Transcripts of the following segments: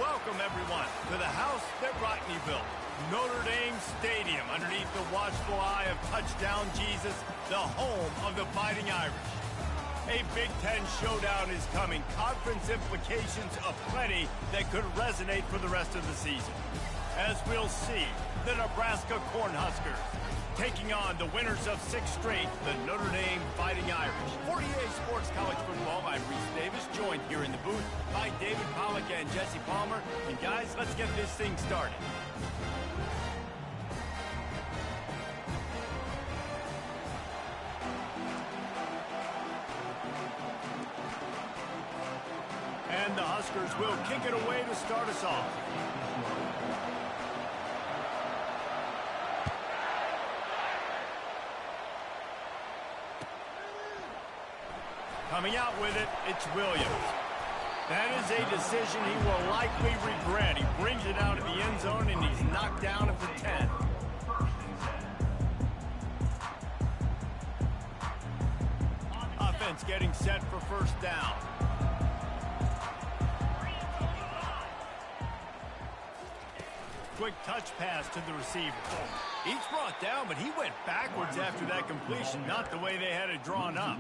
Welcome, everyone, to the house that Rodney built, Notre Dame Stadium, underneath the watchful eye of Touchdown Jesus, the home of the Fighting Irish. A Big Ten showdown is coming, conference implications aplenty that could resonate for the rest of the season. As we'll see, the Nebraska Cornhuskers taking on the winners of 6 straight, the Notre Dame Fighting Irish. For EA Sports College Football, I'm Reese Davis, joined here in the booth by David Pollack and Jesse Palmer. And guys, let's get this thing started. And the Huskers will kick it away to start us off. Coming out with it, it's Williams. That is a decision he will likely regret. He brings it out of the end zone, and he's knocked down at the 10. Offense getting set for first down. Quick touch pass to the receiver. He's brought down, but he went backwards after that completion, not the way they had it drawn up.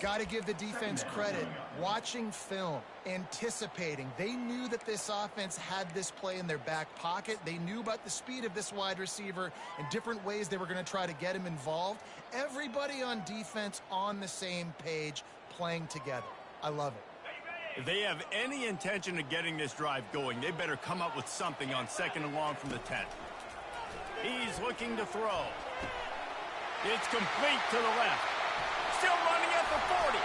Got to give the defense credit. Watching film, anticipating. They knew that this offense had this play in their back pocket. They knew about the speed of this wide receiver and different ways they were going to try to get him involved. Everybody on defense on the same page, playing together. I love it. If they have any intention of getting this drive going, they better come up with something on 2nd and long from the 10. He's looking to throw. It's complete to the left. Still running at the 40.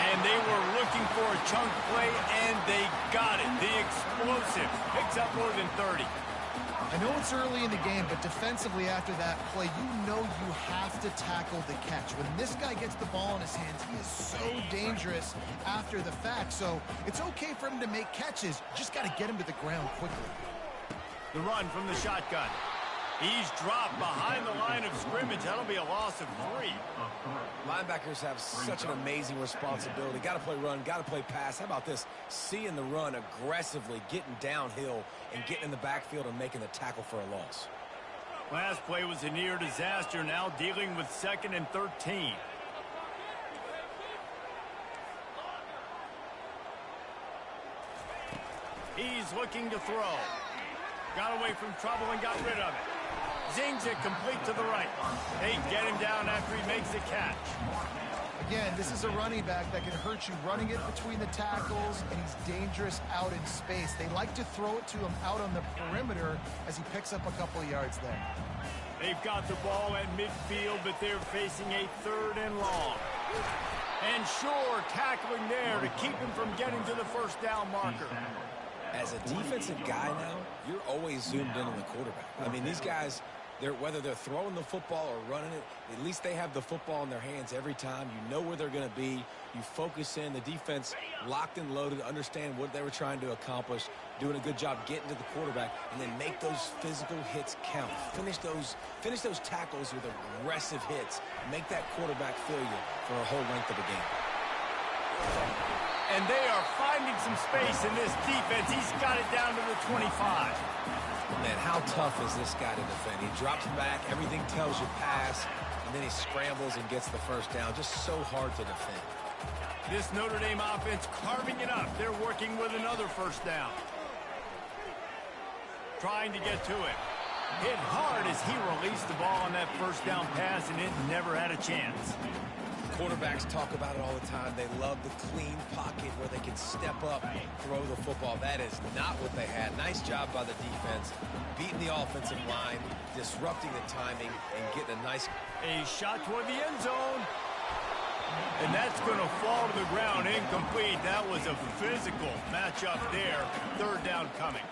And they were looking for a chunk play, and they got it. The explosive picks up more than 30. I know it's early in the game, but defensively after that play, you know you have to tackle the catch. When this guy gets the ball in his hands, he is so dangerous after the fact. So it's okay for him to make catches. Just got to get him to the ground quickly. The run from the shotgun. He's dropped behind the line of scrimmage. That'll be a loss of 3. Linebackers have such an amazing responsibility. Got to play run, got to play pass. How about this? Seeing the run aggressively, getting downhill, and getting in the backfield and making the tackle for a loss. Last play was a near disaster. Now dealing with 2nd and 13. He's looking to throw. Got away from trouble and got rid of it. Zings it complete to the right. They get him down after he makes the catch. Again, this is a running back that can hurt you, running it between the tackles, and he's dangerous out in space. They like to throw it to him out on the perimeter as he picks up a couple of yards there. They've got the ball at midfield, but they're facing a 3rd and long. And sure, tackling there to keep him from getting to the first down marker. As a defensive guy now, you're always zoomed in on the quarterback. I mean, these guys, whether they're throwing the football or running it, at least they have the football in their hands every time. You know where they're going to be. You focus in. The defense locked and loaded, understand what they were trying to accomplish, doing a good job getting to the quarterback, and then make those physical hits count. Finish those tackles with aggressive hits. Make that quarterback feel you for a whole length of a game. And they are finding some space in this defense. He's got it down to the 25. Man, how tough is this guy to defend? He drops back, everything tells you pass, and then he scrambles and gets the first down. Just so hard to defend. This Notre Dame offense carving it up. They're working with another first down. Trying to get to it. Hit hard as he released the ball on that first down pass, and it never had a chance. Quarterbacks talk about it all the time. They love the clean pocket where they can step up, throw the football. That is not what they had. Nice job by the defense, beating the offensive line, disrupting the timing, and getting a nice... A shot toward the end zone. And that's going to fall to the ground, incomplete. That was a physical matchup there. 3rd down coming.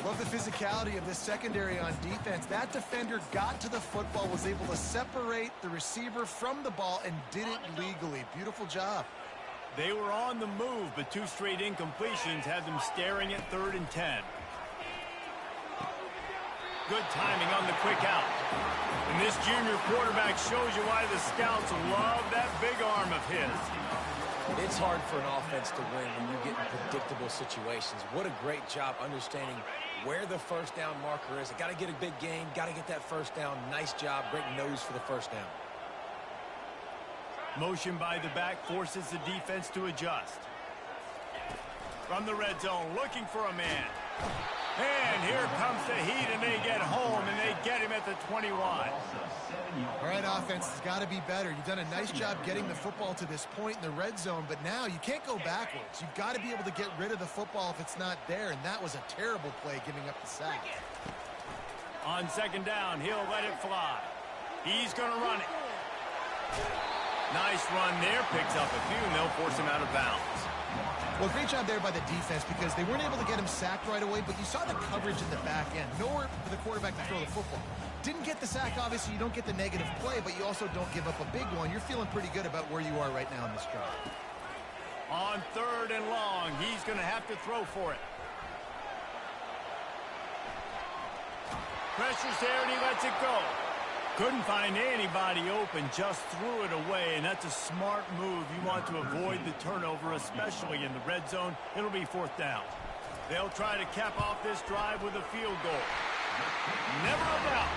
Love the physicality of this secondary on defense. That defender got to the football, was able to separate the receiver from the ball, and did it legally. Beautiful job. They were on the move, but 2 straight incompletions had them staring at 3rd and 10. Good timing on the quick out. And this junior quarterback shows you why the scouts love that big arm of his. It's hard for an offense to win when you get in predictable situations. What a great job understanding where the first down marker is. I got to get a big gain, got to get that first down. Nice job, great nose for the first down. Motion by the back forces the defense to adjust. From the red zone, looking for a man. And here comes the heat, and they get home, and they get him at the 21. All right, offense has got to be better. You've done a nice job getting the football to this point in the red zone, but now you can't go backwards. You've got to be able to get rid of the football if it's not there, and that was a terrible play giving up the sack. On second down, he'll let it fly. He's going to run it. Nice run there, picks up a few, and they'll force him out of bounds. Well, great job there by the defense because they weren't able to get him sacked right away, but you saw the coverage in the back end. Nowhere for the quarterback to throw the football. Didn't get the sack, obviously. You don't get the negative play, but you also don't give up a big one. You're feeling pretty good about where you are right now in this drive. On third and long, he's going to have to throw for it. Pressure's there, and he lets it go. Couldn't find anybody open, just threw it away, and that's a smart move. You want to avoid the turnover, especially in the red zone. It'll be fourth down. They'll try to cap off this drive with a field goal. Never a doubt.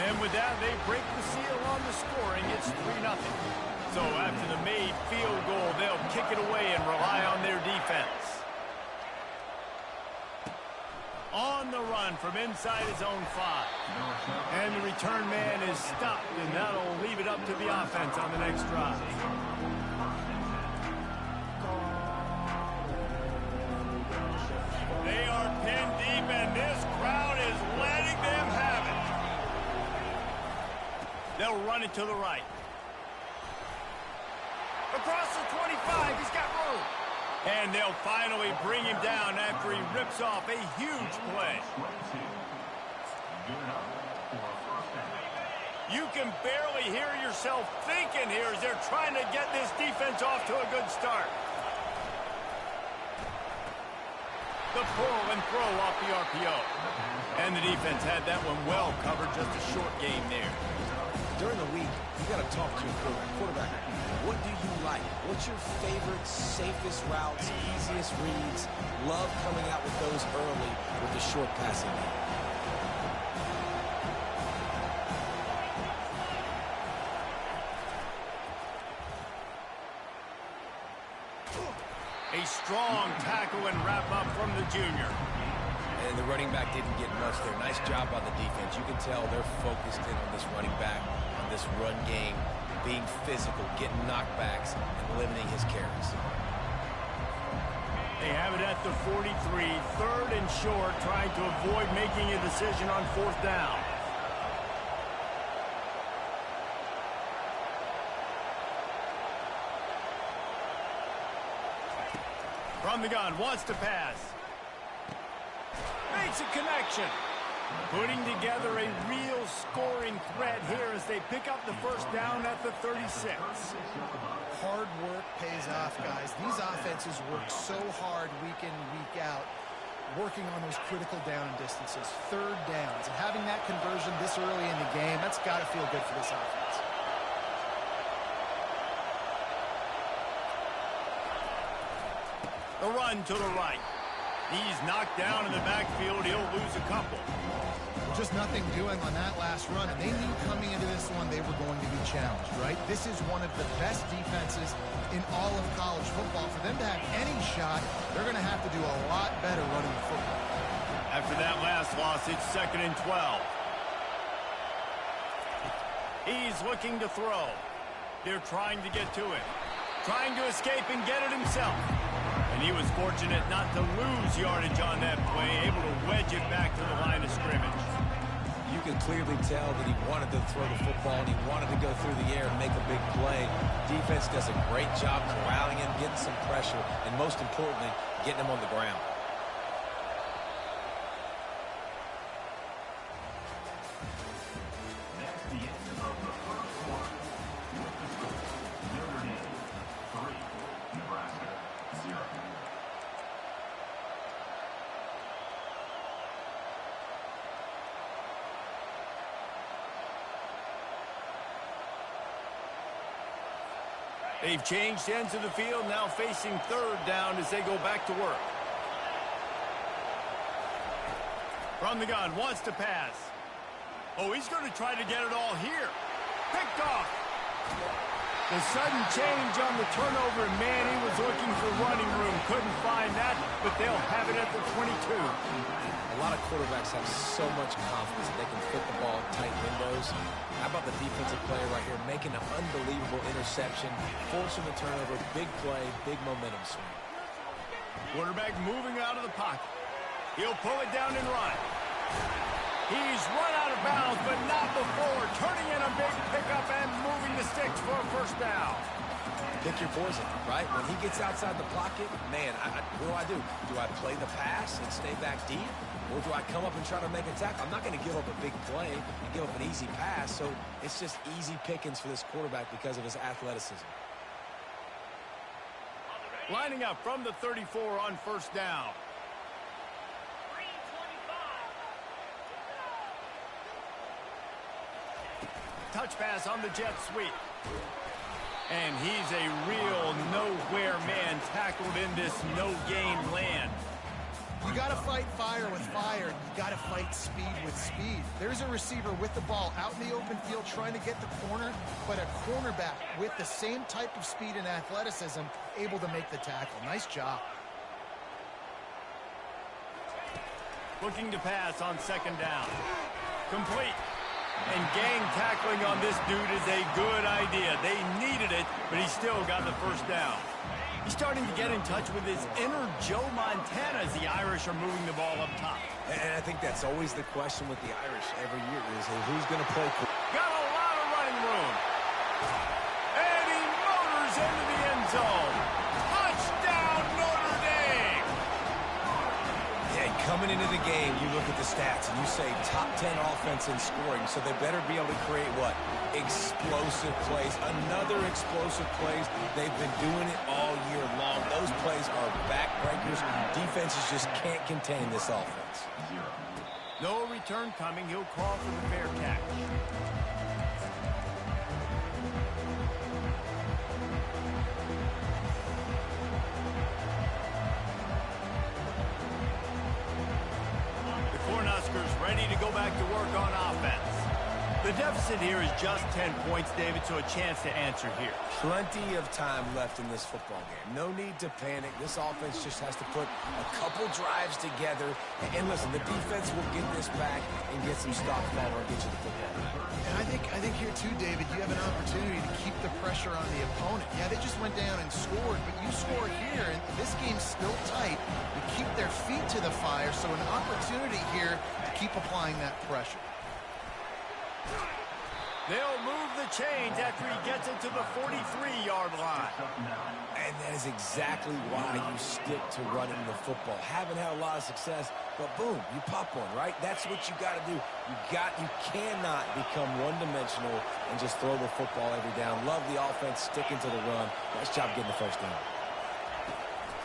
And with that, they break the seal on the scoring. It's 3-0. So after the made field goal, they'll kick it away and rely on their defense. On the run from inside his own 5. And the return man is stopped, and that'll leave it up to the offense on the next drive. They are pinned deep, and this crowd is letting them have it. They'll run it to the right. Across the 25, he's got room. And they'll finally bring him down after he rips off a huge play. You can barely hear yourself thinking here as they're trying to get this defense off to a good start. The pull and throw off the RPO. And the defense had that one well covered, just a short game there. During the week, you got to talk to your quarterback. What do you like? What's your favorite, safest routes, easiest reads? Love coming out with those early with the short passing game. A strong tackle and wrap up from the junior. And the running back didn't get much there. Nice job on the defense. You can tell they're focused in on this running back, on this run game, being physical, getting knockbacks, and limiting his carries. They have it at the 43, third and short, trying to avoid making a decision on fourth down. From the gun, wants to pass. Makes a connection. Putting together a real scoring threat here as they pick up the first down at the 36. Hard work pays off, guys. These offenses work so hard week in, week out, working on those critical down distances, third downs, and having that conversion this early in the game, that's got to feel good for this offense. The run to the right. He's knocked down in the backfield. He'll lose a couple. Just nothing doing on that last run, and they knew coming into this one they were going to be challenged, right? This is one of the best defenses in all of college football. For them to have any shot, they're going to have to do a lot better running the football. After that last loss, it's 2nd and 12. He's looking to throw. They're trying to get to it. Trying to escape and get it himself. And he was fortunate not to lose yardage on that play, able to wedge it back to the line of scrimmage. You can clearly tell that he wanted to throw the football and he wanted to go through the air and make a big play. Defense does a great job corralling him, getting some pressure, and most importantly, getting him on the ground. Nebraska 0. They've changed ends of the field, now facing third down as they go back to work. From the gun, wants to pass. Oh, he's going to try to get it all here. Picked off. The sudden change on the turnover, man, he was looking for running room. Couldn't find that, but they'll have it at the 22. A lot of quarterbacks have so much confidence that they can fit the ball in tight windows. How about the defensive player right here making an unbelievable interception, forcing the turnover, big play, big momentum swing. Quarterback moving out of the pocket. He'll pull it down and run. He's run out of bounds, but not before. Turning in a big pickup and moving the sticks for a first down. Pick your poison, right? When he gets outside the pocket, man, what do? Do I play the pass and stay back deep? Or do I come up and try to make a tackle? I'm not going to give up a big play and give up an easy pass, so it's just easy pickings for this quarterback because of his athleticism. Lining up from the 34 on first down. Touch pass on the jet sweep. And he's a real nowhere man tackled in this no-gain land. You got to fight fire with fire. You got to fight speed with speed. There's a receiver with the ball out in the open field trying to get the corner, but a cornerback with the same type of speed and athleticism able to make the tackle. Nice job. Looking to pass on second down. Complete. And gang tackling on this dude is a good idea. They needed it, but he still got the first down. He's starting to get in touch with his inner Joe Montana as the Irish are moving the ball up top. And I think that's always the question with the Irish every year is who's going to play. Got a lot of running room. And he motors into the end zone. Touchdown, Notre Dame! Yeah, coming into the game, you look at the stats and you say top 10 offense in scoring, so they better be able to create what? Explosive plays. Another explosive plays. They've been doing it all year long. Those plays are backbreakers. Defenses just can't contain this offense. No return coming. He'll call for the fair catch. The Cornhuskers ready to go back to work on offense. The deficit here is just 10 points, David, so a chance to answer here. Plenty of time left in this football game. No need to panic. This offense just has to put a couple drives together. And listen, the defense will get this back and get some stop power and get you the football. And I think here too, David, you have an opportunity to keep the pressure on the opponent. Yeah, they just went down and scored, but you score here, and this game's still tight. You keep their feet to the fire, so an opportunity here to keep applying that pressure. They'll move the chains after he gets it to the 43-yard line. And that is exactly why you stick to running the football. Haven't had a lot of success, but boom, you pop one, right? That's what you got to do. You cannot become one-dimensional and just throw the football every down. Love the offense, sticking to the run. Nice job getting the first down.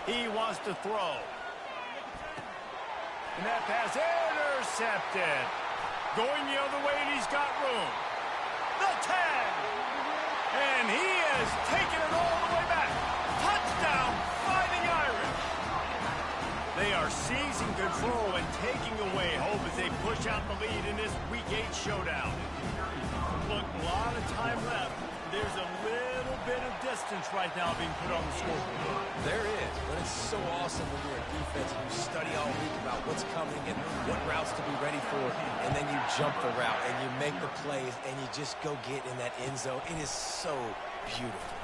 He wants to throw. And that pass intercepted. Going the other way, and he's got room. The 10. And he has taken it all the way back. Touchdown, Fighting Irish. They are seizing control and taking away hope as they push out the lead in this Week 8 showdown. Look, a lot of time left. There's a little bit of distance right now being put on the scoreboard. There is, but it's so awesome when you're a defense and you study all week about what's coming and what routes to be ready for, and then you jump the route and you make the plays and you just go get in that end zone. It is so beautiful.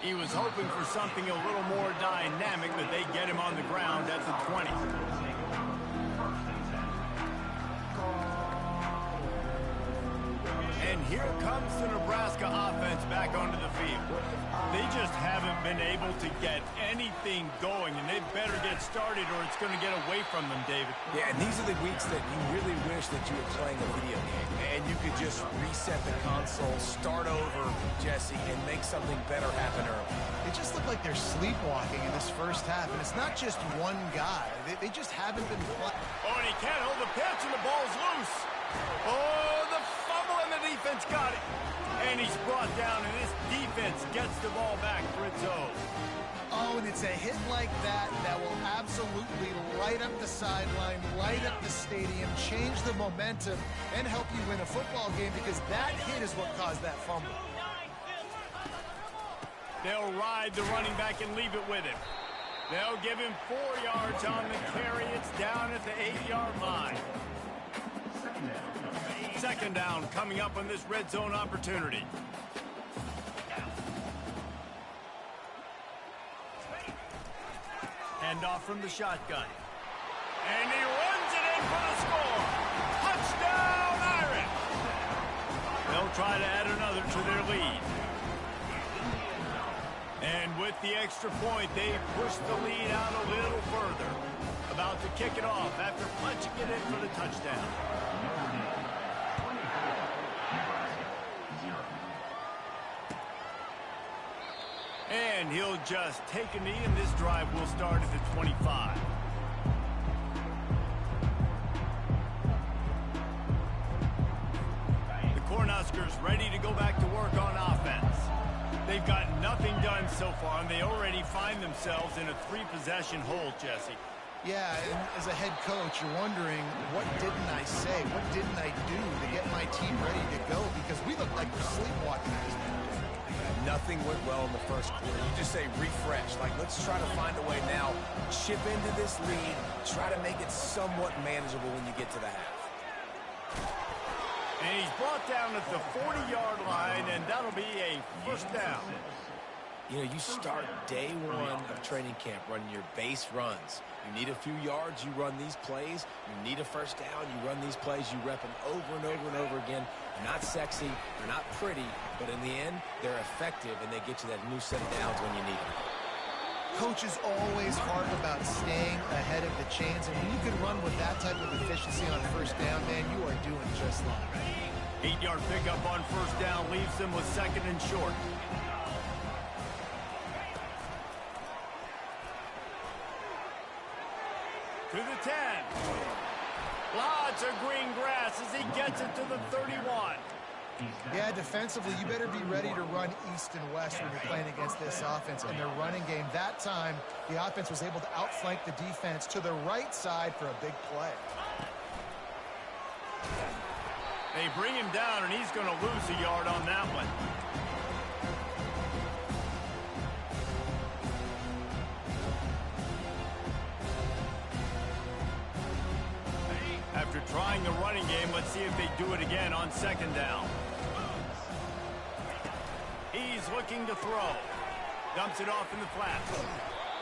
He was hoping for something a little more dynamic, but they get him on the ground at the 20. And here comes the Nebraska offense back onto the field. They just haven't been able to get anything going, and they better get started or it's going to get away from them, David. Yeah, and these are the weeks that you really wish that you were playing a video game, and you could just reset the console, start over, Jesse, and make something better happen early. It just looked like they're sleepwalking in this first half, and it's not just one guy. They just haven't been playing. Oh, and he can't hold the pitch, and the ball's loose. Oh, the fumble, and the defense got it. And he's brought down, and this defense gets the ball back for its own. Oh, and it's a hit like that that will absolutely light up the sideline, light up the stadium, change the momentum, and help you win a football game, because that hit is what caused that fumble. They'll ride the running back and leave it with him. They'll give him 4 yards on the carry. It's down at the 8-yard line. Second down coming up on this red zone opportunity. Handoff from the shotgun. And he runs it in for the score. Touchdown, Irish! They'll try to add another to their lead. And with the extra point, they push the lead out a little further. About to kick it off after punching it in for the touchdown. And he'll just take a knee, and this drive will start at the 25. The Cornhuskers ready to go back to work on offense. They've got nothing done so far, and they already find themselves in a 3-possession hole, Jesse. Yeah, and as a head coach, you're wondering, what didn't I say? What didn't I do to get my team ready to go? Because we look like we're sleepwalking at this point. Nothing went well in the first quarter. You just say refresh. Like, let's try to find a way now. Chip into this lead. Try to make it somewhat manageable when you get to the half. And he's brought down at the 40-yard line, and that'll be a first down. You know, you start day one of training camp running your base runs. You need a few yards, you run these plays. You need a first down, you run these plays. You rep them over and over and over again. They're not sexy, they're not pretty, but in the end, they're effective, and they get you that new set of downs when you need them. Coach is always hard about staying ahead of the chains, and when you can run with that type of efficiency on first down, man, you are doing just that. 8-yard pickup on first down leaves them with second and short. To the 10. Lots of green grass as he gets it to the 31. Yeah, defensively, you better be ready to run east and west when you're playing against this offense. In their running game, that time, the offense was able to outflank the defense to the right side for a big play. They bring him down, and he's going to lose a yard on that one. After trying the running game, let's see if they do it again on second down. He's looking to throw. Dumps it off in the flat.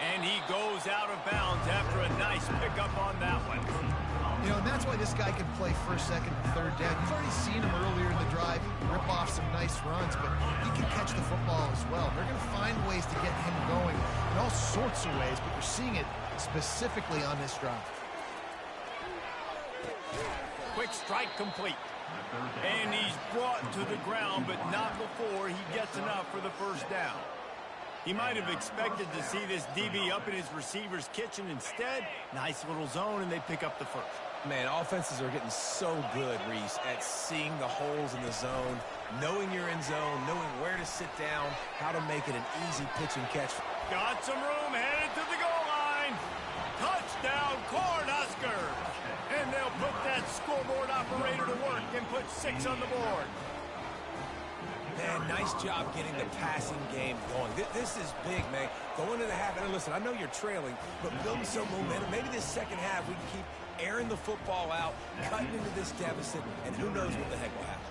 And he goes out of bounds after a nice pickup on that one. You know, and that's why this guy can play first, second, and third down. You've already seen him earlier in the drive rip off some nice runs, but he can catch the football as well. They're going to find ways to get him going in all sorts of ways, but you're seeing it specifically on this drive. Quick strike complete. And he's brought to the ground, but not before he gets enough for the first down. He might have expected to see this DB up in his receiver's kitchen. Instead, nice little zone, and they pick up the first. Man, offenses are getting so good, Reese, at seeing the holes in the zone, knowing you're in zone, knowing where to sit down, how to make it an easy pitch and catch. Got some room, headed to the goal line. Touchdown, Cornhuskers. And they'll put that scoreboard operator to work and put 6 on the board. Man, nice job getting the passing game going. This is big, man. Going into the half, and listen, I know you're trailing, but building some momentum. Maybe this second half we can keep airing the football out, cutting into this deficit, and who knows what the heck will happen.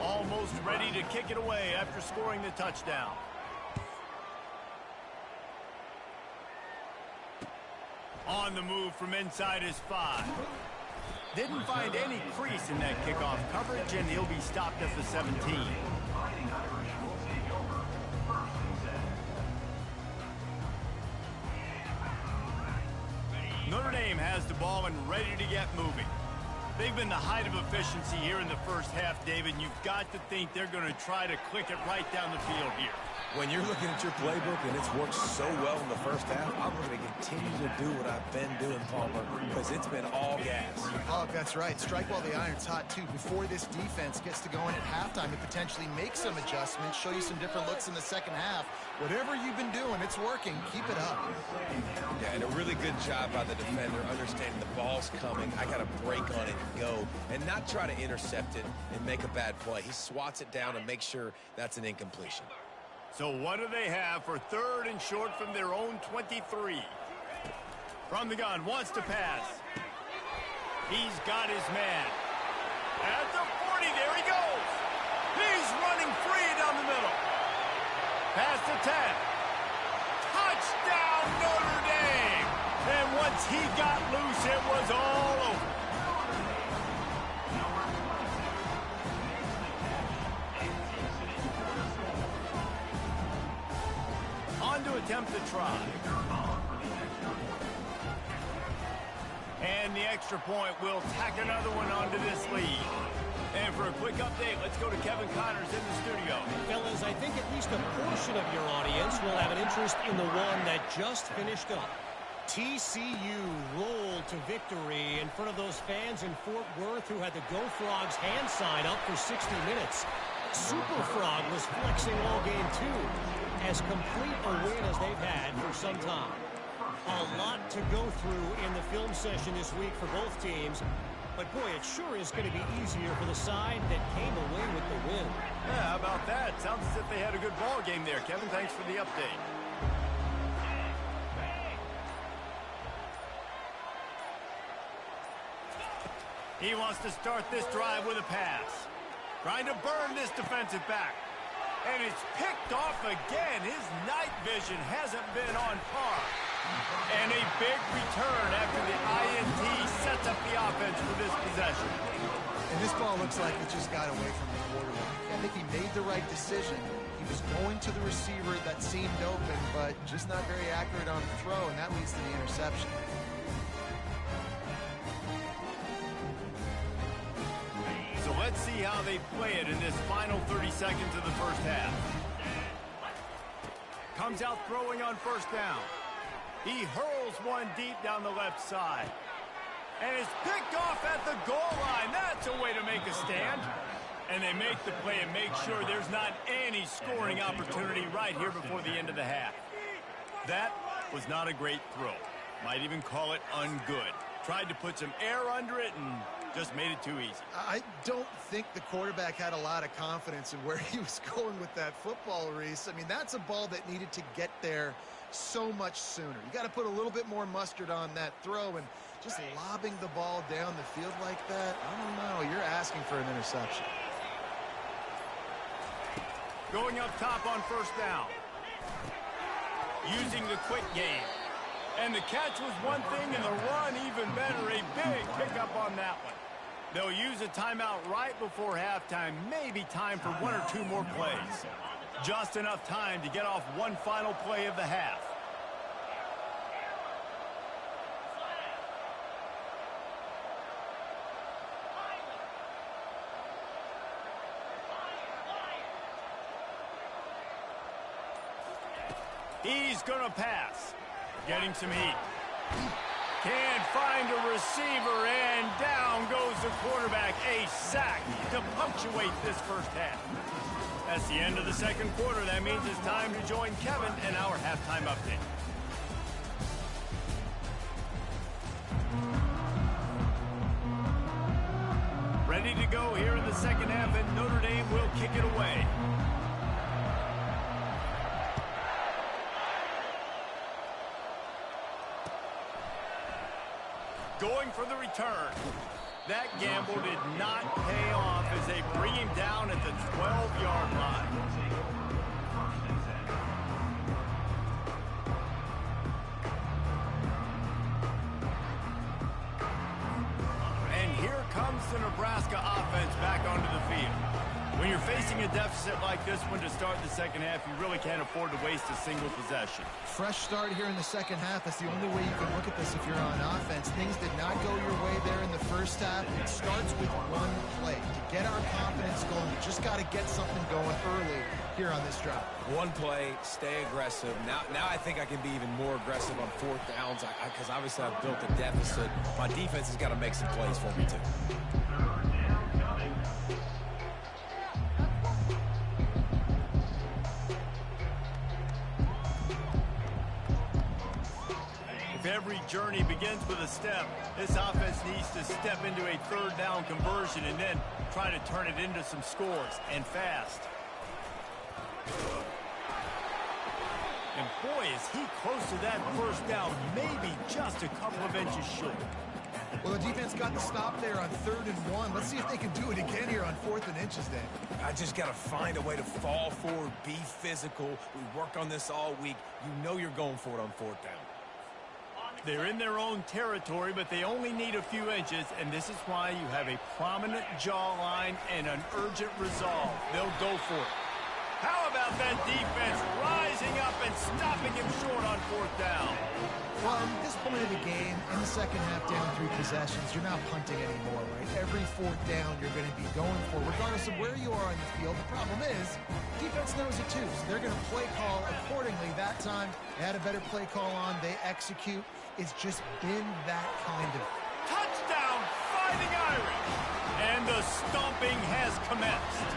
Almost ready to kick it away after scoring the touchdown. On the move from inside his 5. Didn't find any crease in that kickoff coverage, and he'll be stopped at the 17. Notre Dame has the ball and ready to get moving. They've been the height of efficiency here in the first half, David. You've got to think they're going to try to click it right down the field here. When you're looking at your playbook and it's worked so well in the first half, I'm going to continue to do what I've been doing, Palmer, because it's been all gas. Oh, that's right. Strike while the iron's hot, too. Before this defense gets to going at halftime to potentially make some adjustments, show you some different looks in the second half. Whatever you've been doing, it's working. Keep it up. Yeah, and a really good job by the defender understanding the ball's coming. I got to break on it and go, and not try to intercept it and make a bad play. He swats it down and makes sure that's an incompletion. So what do they have for 3rd and short from their own 23? From the gun, wants to pass. He's got his man. At the 40, there he goes. He's running free down the middle. Pass to 10. Touchdown, Notre Dame. And once he got loose, it was all over. To attempt the try. And the extra point will tack another one onto this lead. And for a quick update, let's go to Kevin Connors in the studio. Fellas, I think at least a portion of your audience will have an interest in the one that just finished up. TCU rolled to victory in front of those fans in Fort Worth who had the Go Frogs hand sign up for 60 minutes. Super Frog was flexing all game too. As complete a win as they've had for some time. A lot to go through in the film session this week for both teams. But, boy, it sure is going to be easier for the side that came away with the win. Yeah, how about that? Sounds as if they had a good ball game there. Kevin, thanks for the update. He wants to start this drive with a pass. Trying to burn this defensive back. And it's picked off again. His night vision hasn't been on par. And a big return after the INT sets up the offense for this possession. And this ball looks like it just got away from the quarterback. I think he made the right decision. He was going to the receiver that seemed open, but just not very accurate on the throw, and that leads to the interception. So let's see how they play it in this final 30 seconds of the first half. Comes out throwing on first down. He hurls one deep down the left side. And it's picked off at the goal line. That's a way to make a stand. And they make the play and make sure there's not any scoring opportunity right here before the end of the half. That was not a great throw. Might even call it ungood. Tried to put some air under it and just made it too easy. I don't think the quarterback had a lot of confidence in where he was going with that football, Reese. I mean, that's a ball that needed to get there so much sooner. You got to put a little bit more mustard on that throw, and just lobbing the ball down the field like that, I don't know. You're asking for an interception. Going up top on first down. Using the quick game. And the catch was one thing, and the run even better. A big pickup on that one. They'll use a timeout right before halftime. Maybe time for one or two more plays. Just enough time to get off one final play of the half. He's going to pass. Getting some heat. Can't find a receiver, and down goes the quarterback. A sack to punctuate this first half. That's the end of the second quarter. That means it's time to join Kevin in our halftime update. Ready to go here in the second half, and Notre Dame will kick it away. Going for the return. That gamble did not pay off as they bring him down at the 12-yard line. And here comes the Nebraska offense back onto the field. When you're facing a deficit like this one to start the second half, you really can't afford to waste a single possession. Fresh start here in the second half. That's the only way you can look at this if you're on offense. Things did not go your way there in the first half. It starts with one play. To get our confidence going, we just got to get something going early here on this drive. One play, stay aggressive. Now I think I can be even more aggressive on fourth downs because obviously I've built a deficit. My defense has got to make some plays for me too. Every journey begins with a step. This offense needs to step into a third down conversion and then try to turn it into some scores, and fast. And boy, is he close to that first down, maybe just a couple of inches short. Well, the defense got the stop there on 3rd and 1. Let's see if they can do it again here on 4th and inches, Dan. I just got to find a way to fall forward, be physical. We work on this all week. You know you're going for it on 4th down. They're in their own territory, but they only need a few inches, and this is why you have a prominent jawline and an urgent resolve. They'll go for it. How about that defense rising up and stopping him short on 4th down? Well, at this point of the game, in the second half, down 3 possessions, you're not punting anymore, right? Every 4th down you're going to be going for, regardless of where you are on the field. The problem is, defense knows it too, so they're going to play call accordingly. That time, they had a better play call on. They execute. It's just been that kind of... Touchdown, Fighting Irish! And the stomping has commenced.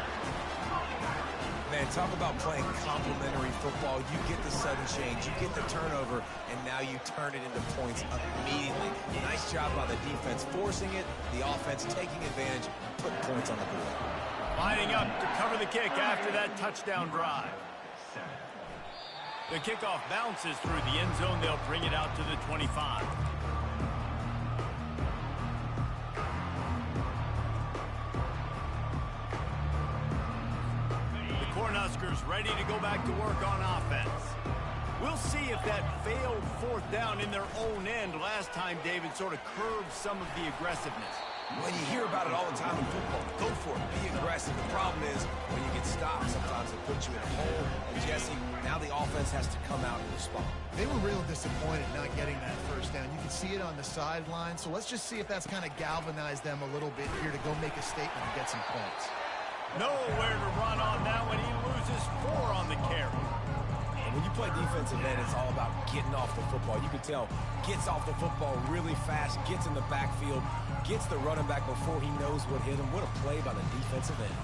Man, talk about playing complementary football. You get the sudden change, you get the turnover, and now you turn it into points immediately. Nice job by the defense forcing it, the offense taking advantage, putting points on the board. Lining up to cover the kick after that touchdown drive. The kickoff bounces through the end zone. They'll bring it out to the 25. The Cornhuskers ready to go back to work on offense. We'll see if that failed 4th down in their own end last time, David, sort of curbed some of the aggressiveness. When you hear about it all the time in football, go for it, be aggressive. The problem is, when you get stopped, sometimes it puts you in a hole. And Jesse, now the offense has to come out and respond. They were real disappointed not getting that first down. You can see it on the sideline. So let's just see if that's kind of galvanized them a little bit here to go make a statement and get some points. Nowhere to run on that one. He loses 4 on the carry. When you play defensive end, it's all about getting off the football. You can tell, gets off the football really fast, gets in the backfield, gets the running back before he knows what hit him. What a play by the defensive end.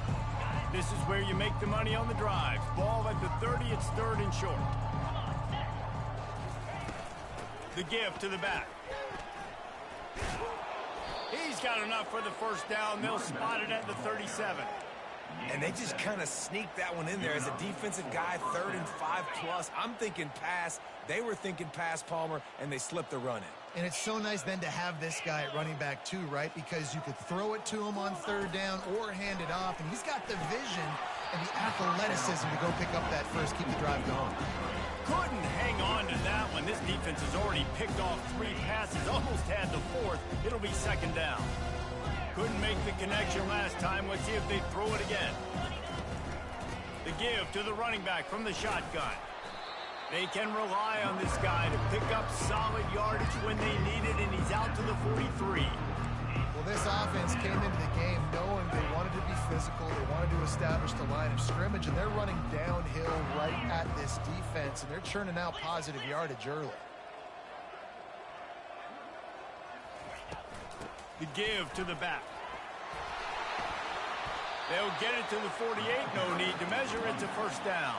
This is where you make the money on the drive. Ball at the 30, it's 3rd and short. The give to the back. He's got enough for the first down. They'll spot it at the 37. And they just kind of sneaked that one in there as a defensive guy, 3rd and 5+. I'm thinking pass. They were thinking pass, Palmer, and they slipped the run in. And it's so nice then to have this guy at running back too, right? Because you could throw it to him on 3rd down or hand it off, and he's got the vision and the athleticism to go pick up that first, keep the drive going. Couldn't hang on to that one. This defense has already picked off 3 passes, almost had the 4th. It'll be 2nd down. Couldn't make the connection last time. Let's see if they throw it again. The give to the running back from the shotgun. They can rely on this guy to pick up solid yardage when they need it, and he's out to the 43. Well, this offense came into the game knowing they wanted to be physical, they wanted to establish the line of scrimmage, and they're running downhill right at this defense, and they're churning out positive yardage early. The give to the back. They'll get it to the 48. No need to measure. It's a first down.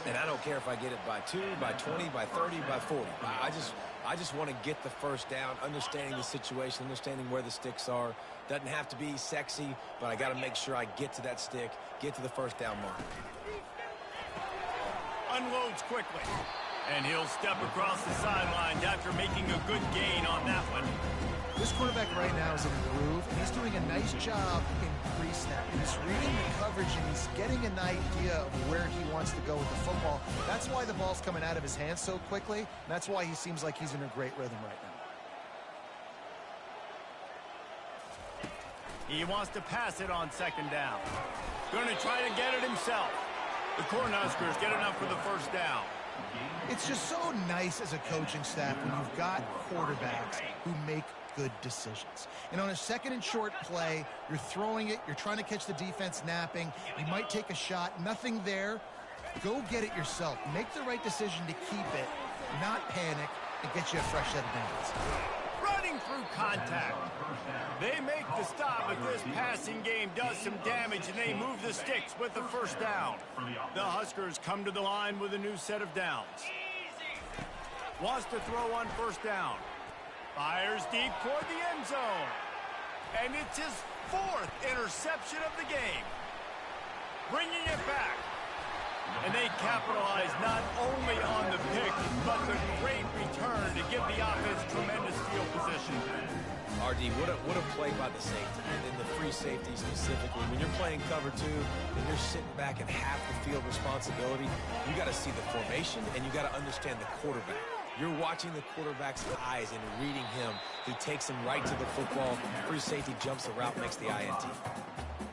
And I don't care if I get it by 2, by 20, by 30, by 40. I just want to get the first down, understanding the situation, understanding where the sticks are. Doesn't have to be sexy, but I got to make sure I get to that stick, get to the first down mark. Unloads quickly. And he'll step across the sidelines after making a good gain on that one. This quarterback right now is in a groove, and he's doing a nice job in pre-snap. He's reading the coverage, and he's getting an idea of where he wants to go with the football. That's why the ball's coming out of his hands so quickly, and that's why he seems like he's in a great rhythm right now. He wants to pass it on 2nd down. Going to try to get it himself. The Cornhuskers get enough for the first down. It's just so nice as a coaching staff when you've got quarterbacks who make good decisions. And on a second and short play, you're throwing it, you're trying to catch the defense napping, you might take a shot, nothing there. Go get it yourself. Make the right decision to keep it, not panic, and get you a fresh set of downs. Running through contact. They make the stop, but this passing game does some damage, and they move the sticks with the first down. The Huskers come to the line with a new set of downs. Wants to throw on first down. Fires deep toward the end zone. And it's his 4th interception of the game. Bringing it back. And they capitalize not only on the pick, but the great return to give the offense tremendous field position. RD, what a play by the safety, and the free safety specifically. When you're playing cover 2 and you're sitting back at half the field responsibility, you got to see the formation and you got to understand the quarterback. You're watching the quarterback's eyes and reading him. He takes him right to the football. Free safety jumps the route, makes the INT.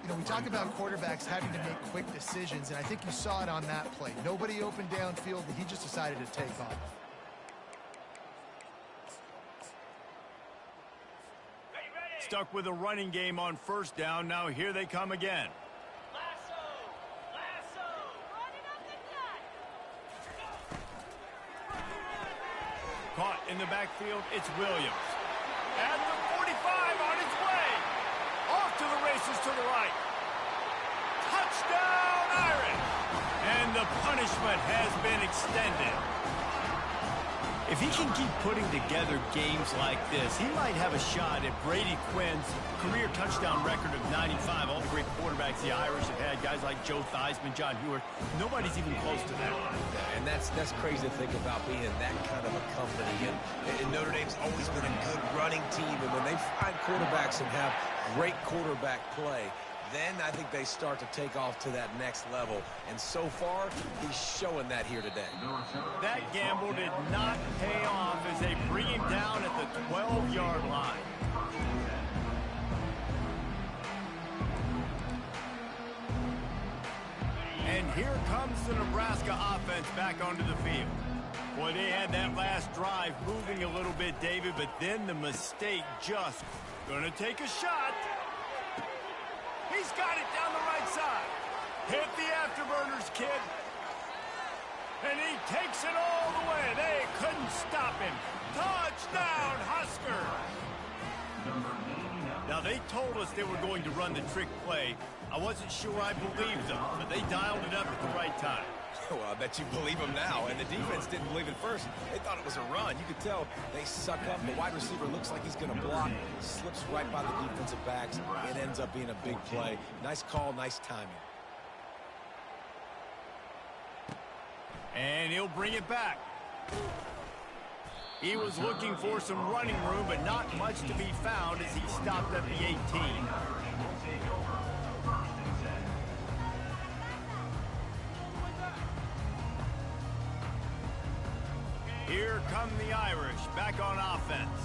You know, we talk about quarterbacks having to make quick decisions, and I think you saw it on that play. Nobody opened downfield, and he just decided to take off. Stuck with a running game on first down. Now here they come again. Caught in the backfield, it's Williams. At the 45 on his way. Off to the races to the right. Touchdown, Irish! And the punishment has been extended. If he can keep putting together games like this, he might have a shot at Brady Quinn's career touchdown record of 95. All the great quarterbacks the Irish have had, guys like Joe Theismann, John Hewart. Nobody's even close to that. And that's crazy to think about being in that kind of a company. And Notre Dame's always been a good running team. And when they find quarterbacks and have great quarterback play, then I think they start to take off to that next level. And so far, he's showing that here today. That gamble did not pay off as they bring him down at the 12-yard line. And here comes the Nebraska offense back onto the field. Boy, they had that last drive moving a little bit, David, but then the mistake just gonna take a shot. He's got it down the right side. Hit the afterburners, kid. And he takes it all the way. They couldn't stop him. Touchdown, Huskers. Now, they told us they were going to run the trick play. I wasn't sure I believed them, but they dialed it up at the right time. Well, I bet you believe him now. And the defense didn't believe it first. They thought it was a run. You could tell they suck up. The wide receiver looks like he's going to block. Slips right by the defensive backs. It ends up being a big play. Nice call, nice timing. And he'll bring it back. He was looking for some running room, but not much to be found as he stopped at the 18. Here come the Irish back on offense.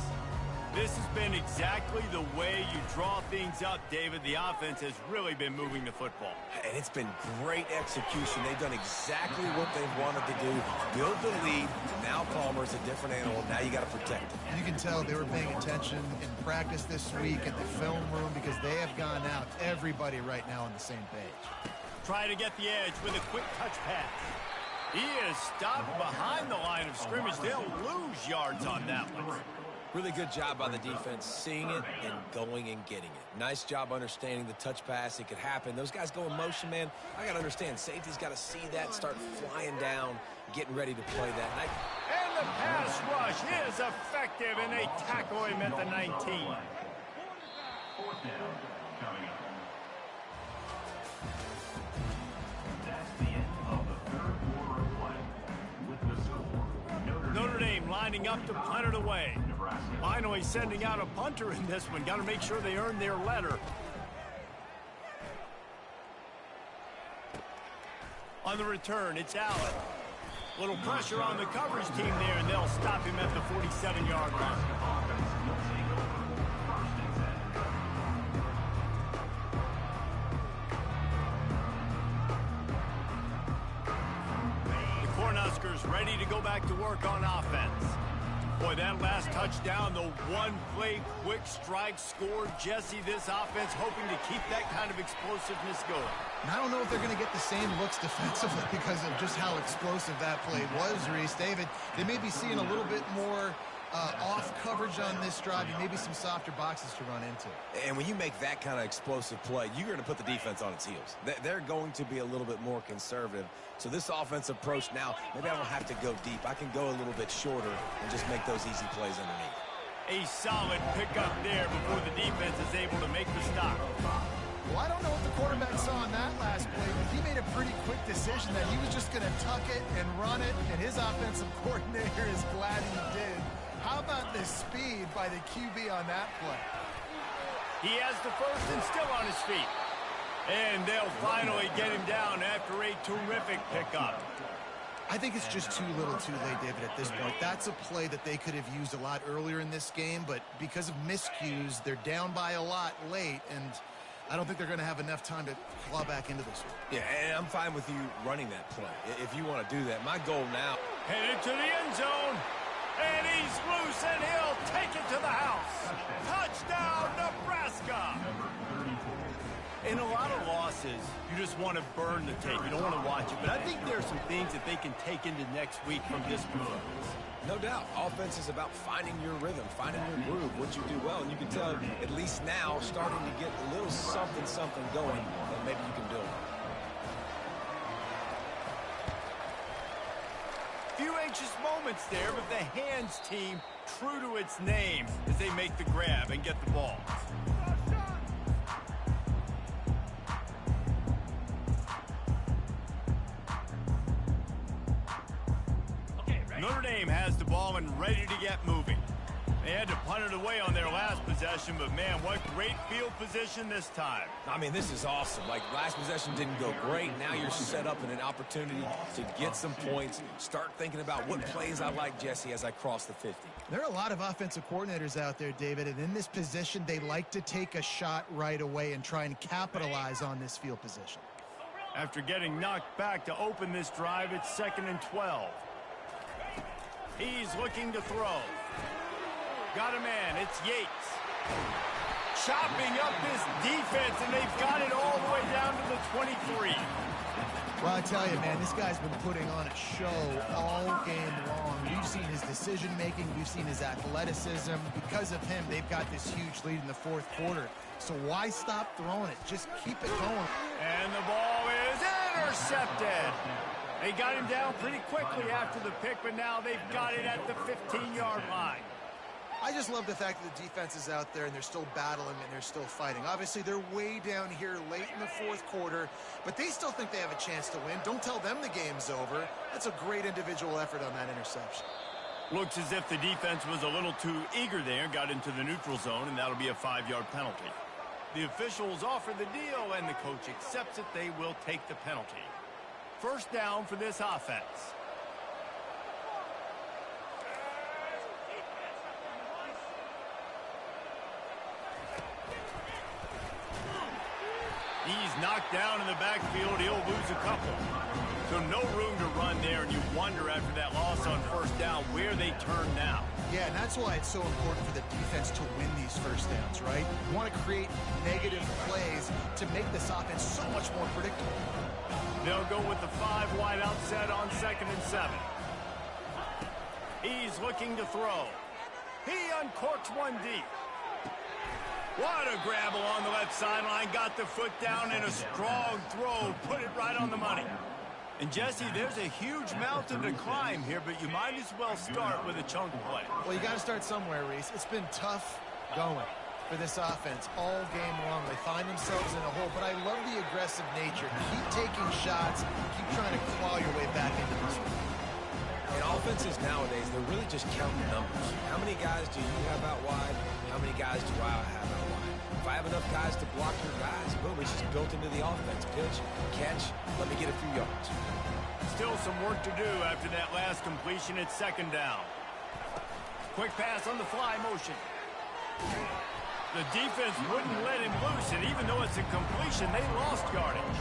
This has been exactly the way you draw things up, David. The offense has really been moving the football. And it's been great execution. They've done exactly what they've wanted to do. Build the lead. Now Palmer's a different animal. Now you got to protect him. You can tell they were paying attention in practice this week at the film room because they have gone out. Everybody right now on the same page. Try to get the edge with a quick touch pass. He is stopped behind the line of scrimmage. They'll lose yards on that one. Really good job by the defense, seeing it and going and getting it. Nice job understanding the touch pass. It could happen. Those guys go in motion, man. I got to understand. Safety's got to see that, start flying down, getting ready to play that. And the pass rush is effective, and they tackle him at the 19. Fourth down coming up. That's the end of the third quarter of play. With the score, Notre Dame lining up to punt it away. Finally sending out a punter in this one. Got to make sure they earn their letter. On the return, it's Allen. Little pressure on the coverage team there, and they'll stop him at the 47-yard line. ready to go back to work on offense. Boy, that last touchdown, the one-play quick strike scored. Jesse, this offense hoping to keep that kind of explosiveness going. And I don't know if they're going to get the same looks defensively because of just how explosive that play was, Reese. David, they may be seeing a little bit more off coverage on this drive and maybe some softer boxes to run into. And when you make that kind of explosive play, you're going to put the defense on its heels. They're going to be a little bit more conservative. So this offensive approach now, maybe I don't have to go deep. I can go a little bit shorter and just make those easy plays underneath. A solid pickup there before the defense is able to make the stop. Well, I don't know what the quarterback saw in that last play, but he made a pretty quick decision that he was just going to tuck it and run it, and his offensive coordinator is glad he did. How about the speed by the QB on that play? He has the first and still on his feet. And they'll finally get him down after a terrific pickup. I think it's just too little too late, David, at this point. That's a play that they could have used a lot earlier in this game, but because of miscues, they're down by a lot late, and I don't think they're going to have enough time to claw back into this one. Yeah, and I'm fine with you running that play if you want to do that. My goal now. Headed to the end zone. And he's loose, and he'll take it to the house. Touchdown, Nebraska. In a lot of losses, you just want to burn the tape. You don't want to watch it. But I think there are some things that they can take into next week from this performance. No doubt. Offense is about finding your rhythm, finding your groove, what you do well. And you can tell, at least now, starting to get a little something going that maybe you can build. Few anxious moments there, but the hands team true to its name as they make the grab and get the ball. Notre Dame has the ball and ready to get moving. They had to punt it away on their last possession, but man, what great field position this time. I mean, this is awesome. Like, last possession didn't go great. Now you're set up in an opportunity to get some points. Start thinking about what plays I like, Jesse, as I cross the 50. There are a lot of offensive coordinators out there, David, and in this position, they like to take a shot right away and try and capitalize on this field position. After getting knocked back to open this drive, it's 2nd and 12. He's looking to throw. Got a man. It's Yates. Chopping up this defense, and they've got it all the way down to the 23. Well, I tell you, man, this guy's been putting on a show all game long. We've seen his decision-making. We've seen his athleticism. Because of him, they've got this huge lead in the fourth quarter. So why stop throwing it? Just keep it going. And the ball is intercepted. They got him down pretty quickly after the pick, but now they've got it at the 15-yard line. I just love the fact that the defense is out there and they're still battling and they're still fighting. Obviously, they're way down here late in the fourth quarter, but they still think they have a chance to win. Don't tell them the game's over. That's a great individual effort on that interception. Looks as if the defense was a little too eager there, got into the neutral zone, and that'll be a 5-yard penalty. The officials offer the deal, and the coach accepts it. They will take the penalty. First down for this offense. He's knocked down in the backfield. He'll lose a couple. So no room to run there, and you wonder after that loss on first down where they turn now. Yeah, and that's why it's so important for the defense to win these first downs, right? You want to create negative plays to make this offense so much more predictable. They'll go with the 5 wide out set on 2nd and 7. He's looking to throw. He uncorks one deep. What a grab along the left sideline. Got the foot down and a strong throw. Put it right on the money. And Jesse, there's a huge mountain to climb here, but you might as well start with a chunk play. Well, you got to start somewhere, Reese. It's been tough going for this offense all game long. They find themselves in a hole, but I love the aggressive nature. Keep taking shots. Keep trying to claw your way back into this one. In offenses nowadays, they're really just counting numbers. How many guys do you have out wide? How many guys do I have out wide? If I have enough guys to block your guys, boom, it's just built into the offense. Pitch, catch, let me get a few yards. Still some work to do after that last completion. It's 2nd down. Quick pass on the fly motion. The defense wouldn't let him loose, and even though it's a completion, they lost yardage.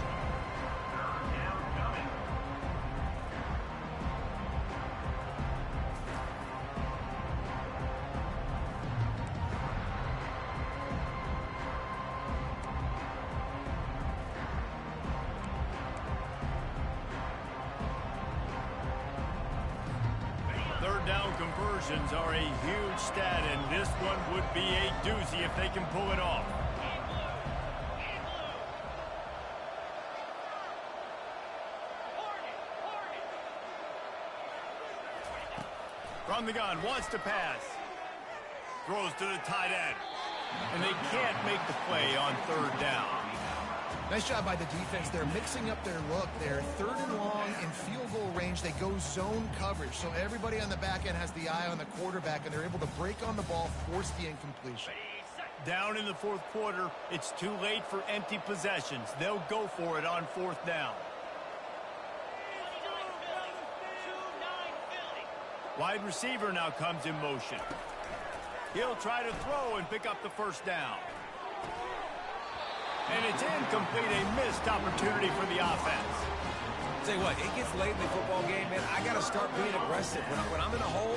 conversions are a huge stat, and this one would be a doozy if they can pull it off. From the gun, wants to pass. Throws to the tight end. And they can't make the play on third down. Nice job by the defense. They're mixing up their look. They're third and long in field goal range. They go zone coverage. So everybody on the back end has the eye on the quarterback, and they're able to break on the ball, force the incompletion. Down in the fourth quarter, it's too late for empty possessions. They'll go for it on fourth down. Wide receiver now comes in motion. He'll try to throw and pick up the first down. And it's incomplete, a missed opportunity for the offense. Tell you what, it gets late in the football game, man. I got to start being aggressive. When I'm in a hole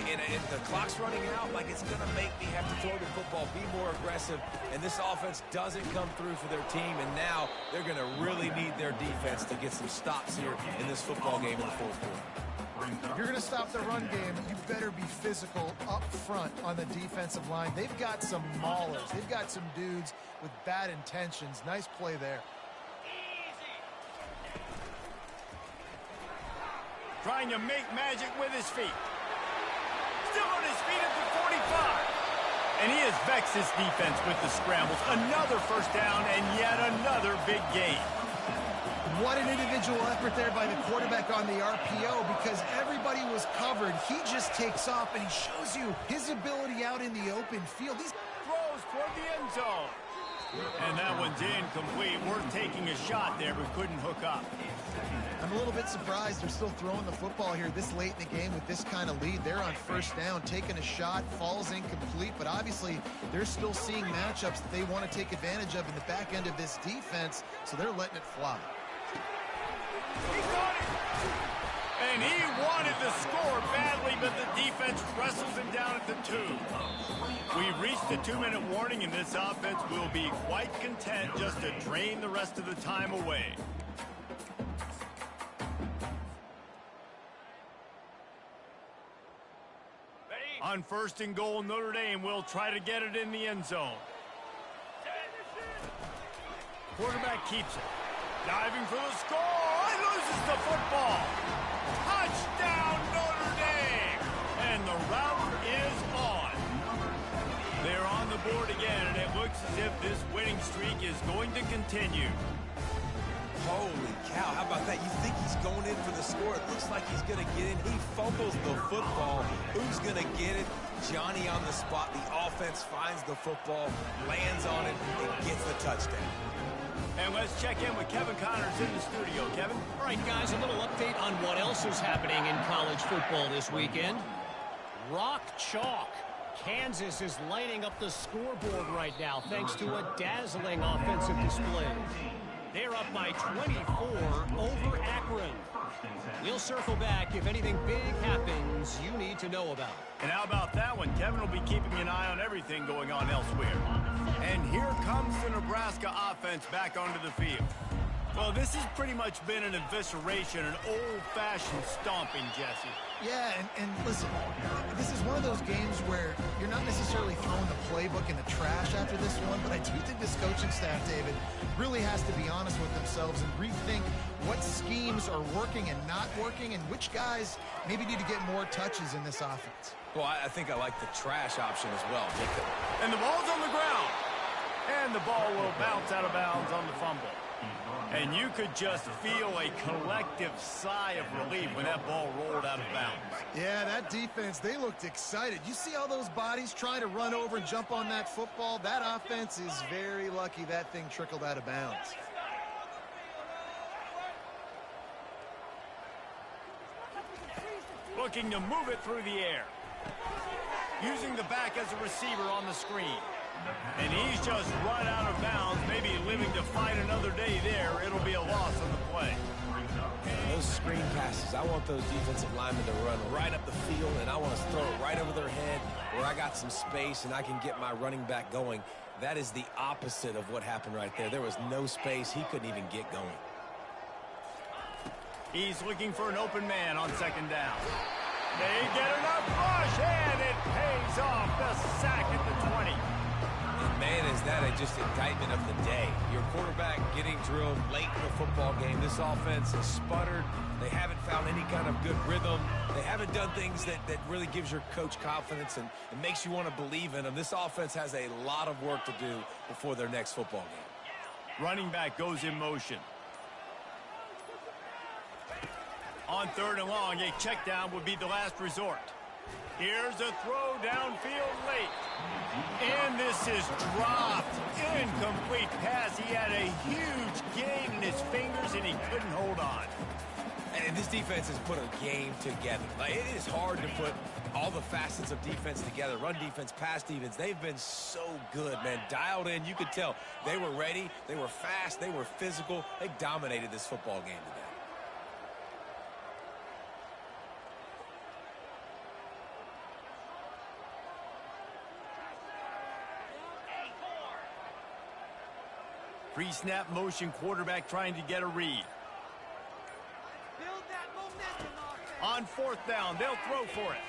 and the clock's running out, like it's going to make me have to throw the football, be more aggressive. And this offense doesn't come through for their team, and now they're going to really need their defense to get some stops here in this football game in the fourth quarter. If you're going to stop the run game, you better be physical up front on the defensive line. They've got some maulers. They've got some dudes with bad intentions. Nice play there. Trying to make magic with his feet. Still on his feet at the 45. And he has vexed his defense with the scrambles. Another first down and yet another big gain. What an individual effort there by the quarterback on the RPO, because everybody was covered. He just takes off, and he shows you his ability out in the open field. He's throws toward the end zone. And that one's incomplete. Worth taking a shot there, but couldn't hook up. I'm a little bit surprised they're still throwing the football here this late in the game with this kind of lead. They're on first down, taking a shot, falls incomplete, but obviously they're still seeing matchups that they want to take advantage of in the back end of this defense, so they're letting it fly. He got it! And he wanted the score badly, but the defense wrestles him down at the 2. We've reached the 2-minute warning, and this offense will be quite content just to drain the rest of the time away. On first and goal, Notre Dame will try to get it in the end zone. Quarterback keeps it. Diving for the score. He loses the football. Touchdown, Notre Dame. And the route is on. They're on the board again, and it looks as if this winning streak is going to continue. Holy cow, how about that? You think he's going in for the score. It looks like he's going to get in. He fumbles the football. Who's going to get it? Johnny on the spot. The offense finds the football, lands on it, and gets the touchdown. And let's check in with Kevin Connors in the studio. Kevin? All right, guys, a little update on what else is happening in college football this weekend. Rock chalk. Kansas is lighting up the scoreboard right now thanks to a dazzling offensive display. They're up by 24 over Akron. We'll circle back if anything big happens you need to know about. And how about that one? Kevin will be keeping an eye on everything going on elsewhere. And here comes the Nebraska offense back onto the field. Well, this has pretty much been an evisceration, an old-fashioned stomping, Jesse. Yeah, and listen, this is one of those games where you're not necessarily throwing the playbook in the trash after this one, but I do think this coaching staff, David, really has to be honest with themselves and rethink what schemes are working and not working and which guys maybe need to get more touches in this offense. Well, I think I like the trash option as well. And the ball's on the ground. And the ball will bounce out of bounds on the fumble. And you could just feel a collective sigh of relief when that ball rolled out of bounds. Yeah, that defense, they looked excited. You see all those bodies trying to run over and jump on that football? That offense is very lucky that thing trickled out of bounds. Looking to move it through the air. Using the back as a receiver on the screen. And he's just run out of bounds, maybe living to fight another day there. It'll be a loss on the play. Those screen passes, I want those defensive linemen to run right up the field, and I want to throw it right over their head where I got some space and I can get my running back going. That is the opposite of what happened right there. There was no space. He couldn't even get going. He's looking for an open man on second down. They get enough rush, and it pays off. The sack at the 20. And man, is that just indictment of the day. Your quarterback getting drilled late in the football game. This offense has sputtered. They haven't found any kind of good rhythm. They haven't done things that really gives your coach confidence and makes you want to believe in them. This offense has a lot of work to do before their next football game. Running back goes in motion. On 3rd and long, a check down would be the last resort. Here's a throw downfield late. And this is dropped. Incomplete pass. He had a huge gain in his fingers, and he couldn't hold on. And this defense has put a game together. Like, it is hard to put all the facets of defense together. Run defense, pass defense. They've been so good, man. Dialed in. You could tell they were ready. They were fast. They were physical. They dominated this football game today. Pre-snap motion quarterback trying to get a read. On 4th down, they'll throw for it.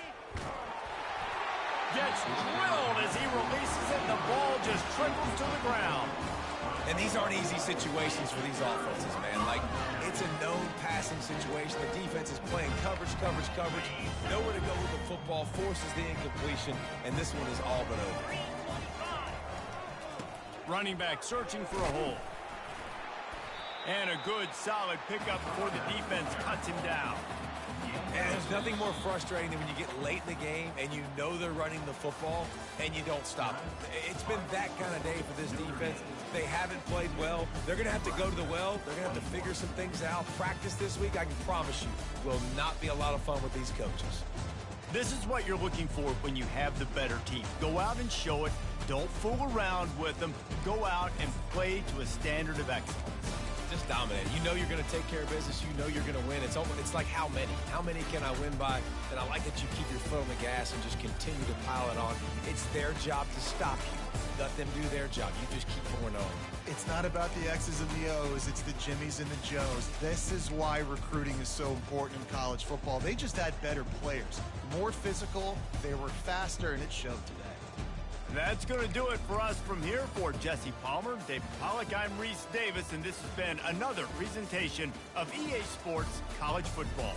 Gets drilled as he releases it. The ball just trickles to the ground. And these aren't easy situations for these offenses, man. Like, it's a known passing situation. The defense is playing coverage. Nowhere to go with the football, forces the incompletion, and this one is all but over. Running back searching for a hole. And a good, solid pickup before the defense cuts him down. And there's nothing more frustrating than when you get late in the game and you know they're running the football and you don't stop them. It's been that kind of day for this defense. They haven't played well. They're going to have to go to the well. They're going to have to figure some things out. Practice this week, I can promise you, will not be a lot of fun with these coaches. This is what you're looking for when you have the better team. Go out and show it. Don't fool around with them. Go out and play to a standard of excellence. Just dominate. You know you're going to take care of business. You know you're going to win. It's like how many? How many can I win by? And I like that you keep your foot on the gas and just continue to pile it on. It's their job to stop you. Let them do their job. You just keep pouring on. It's not about the X's and the O's. It's the Jimmies and the Joes. This is why recruiting is so important in college football. They just had better players. More physical. They were faster, and it showed today. That's going to do it for us from here. For Jesse Palmer, David Pollack, I'm Reese Davis, and this has been another presentation of EA Sports College Football.